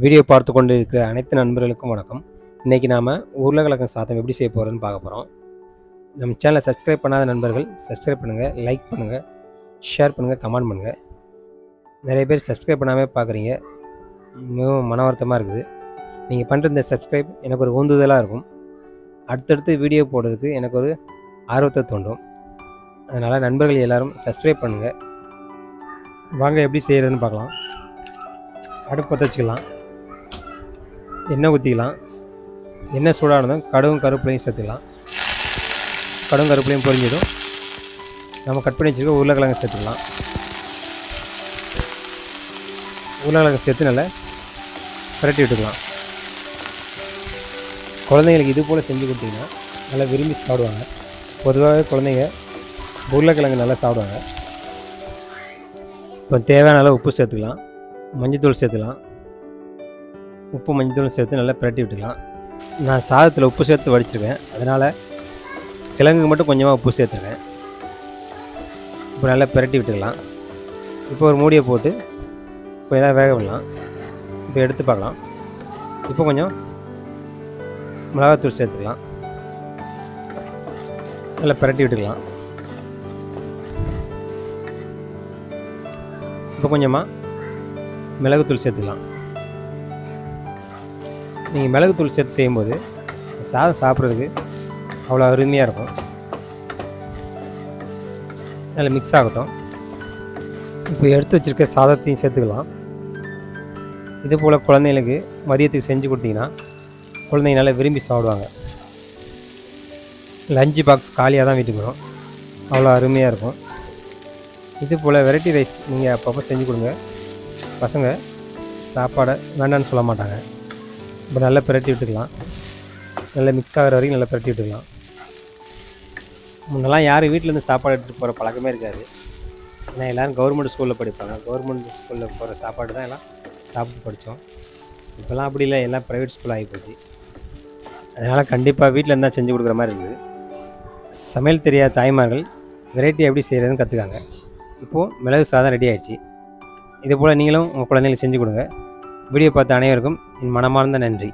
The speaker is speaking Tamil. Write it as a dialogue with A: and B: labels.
A: வீடியோ பார்த்து கொண்டு இருக்கிற அனைத்து நண்பர்களுக்கும் வணக்கம். இன்றைக்கி நாம் உருளைக்கிழங்கு சாதம் எப்படி செய்ய போகிறதுன்னு பார்க்க போகிறோம். நம்ம சேனலை சப்ஸ்கிரைப் பண்ணாத நண்பர்கள் சப்ஸ்கிரைப் பண்ணுங்கள், லைக் பண்ணுங்கள், ஷேர் பண்ணுங்கள், கமெண்ட் பண்ணுங்கள். நிறைய பேர் சப்ஸ்கிரைப் பண்ணாமல் பார்க்குறீங்க, மிகவும் மன வருத்தமாக இருக்குது. நீங்கள் பண்ணுற இந்த சப்ஸ்கிரைப் எனக்கு ஒரு உந்துதலாக இருக்கும். அடுத்தடுத்து வீடியோ போடுறதுக்கு எனக்கு ஒரு ஆர்வத்தை தூண்டும். அதனால் நண்பர்கள் எல்லோரும் சப்ஸ்கிரைப் பண்ணுங்கள். வாங்க எப்படி செய்கிறதுன்னு பார்க்கலாம். அடுப்பு பற்ற வச்சுக்கலாம், எண்ணெய் ஊற்றிக்கலாம். எண்ணெய் சூடானதும் கடுகும் கருவேப்பிலையும் சேர்த்துக்கலாம். கடுகும் கருவேப்பிலையும் பொரிஞ்சதும் நம்ம கட் பண்ணி வச்சுருக்க உருளைக்கிழங்கு சேர்த்துக்கலாம். உருளைக்கிழங்கு சேர்த்து நல்லா பிரட்டி விட்டுக்கலாம். குழந்தைங்களுக்கு இது போல் செஞ்சு கொடுத்தீங்கன்னா நல்லா விரும்பி சாப்பிடுவாங்க. பொதுவாகவே குழந்தைங்க உருளைக்கிழங்கு நல்லா சாப்பிடுவாங்க. இப்போ தேவையான அளவு உப்பு சேர்த்துக்கலாம், மஞ்சள்தூள் சேர்த்துக்கலாம். உப்பு மஞ்சள் சேர்த்து நல்லா பிரட்டி விட்டுக்கலாம். நான் சாதத்தில் உப்பு சேர்த்து வடிச்சிருக்கேன், அதனால் கிழங்கு மட்டும் கொஞ்சமாக உப்பு சேர்த்துருக்கேன். இப்போ நல்லா பிரட்டி விட்டுக்கலாம். இப்போ ஒரு மூடியை போட்டு இப்போ எல்லாம் வேக விடலாம். இப்போ எடுத்து பார்க்கலாம். இப்போ கொஞ்சம் மிளகாத்தூள் சேர்த்துக்கலாம், நல்லா பிரட்டி விட்டுக்கலாம். இப்போ கொஞ்சமாக மிளகுத்தூள் சேர்த்துக்கலாம். நீங்கள் மிளகுத்தூள் சேர்த்து செய்யும்போது சாதம் சாப்பிட்றதுக்கு அவ்வளோ அருமையாக இருக்கும். நல்லா மிக்ஸ் ஆகட்டும். இப்போ எடுத்து வச்சுருக்க சாதத்தையும் சேர்த்துக்கலாம். இது போல் குழந்தைங்களுக்கு மதியத்துக்கு செஞ்சு கொடுத்தீங்கன்னா குழந்தைங்க நல்லா விரும்பி சாப்பிடுவாங்க. லஞ்சு பாக்ஸ் காலியாக தான் வீட்டுக்கு வரும், அவ்வளோ அருமையாக இருக்கும். இது போல் வெரைட்டி ரைஸ் நீங்கள் அப்பப்போ செஞ்சு கொடுங்க. பசங்க சாப்பாடை வேண்டான்னு சொல்ல மாட்டாங்க. இப்போ நல்லா பிரட்டி விட்டுக்கலாம். நல்லா மிக்ஸ் ஆகிற வரைக்கும் நல்லா பிரட்டி விட்டுக்கலாம். முன்னெல்லாம் யாரும் வீட்டிலேருந்து சாப்பாடு எடுத்துகிட்டு போகிற பழக்கமே இருக்காது. ஏன்னா எல்லோரும் கவர்மெண்ட் ஸ்கூலில் படிப்பாங்க. கவர்மெண்ட் ஸ்கூலில் போகிற சாப்பாடு தான் எல்லாம் சாப்பிட்டு படித்தோம். இப்போல்லாம் அப்படி இல்லை, எல்லாம் ப்ரைவேட் ஸ்கூல் ஆகிப்போச்சு. அதனால் கண்டிப்பாக வீட்டில் இருந்தால் செஞ்சு கொடுக்குற மாதிரி இருக்குது. சமையல் தெரியாத தாய்மார்கள் வெரைட்டி எப்படி செய்கிறதுன்னு கற்றுக்காங்க. இப்போது மிளகு சாதம் ரெடி ஆகிடுச்சு. இது போல் நீங்களும் உங்கள் குழந்தைங்களுக்கு செஞ்சு கொடுங்க. வீடியோ பார்த்த அனைவருக்கும் என் மனமார்ந்த நன்றி.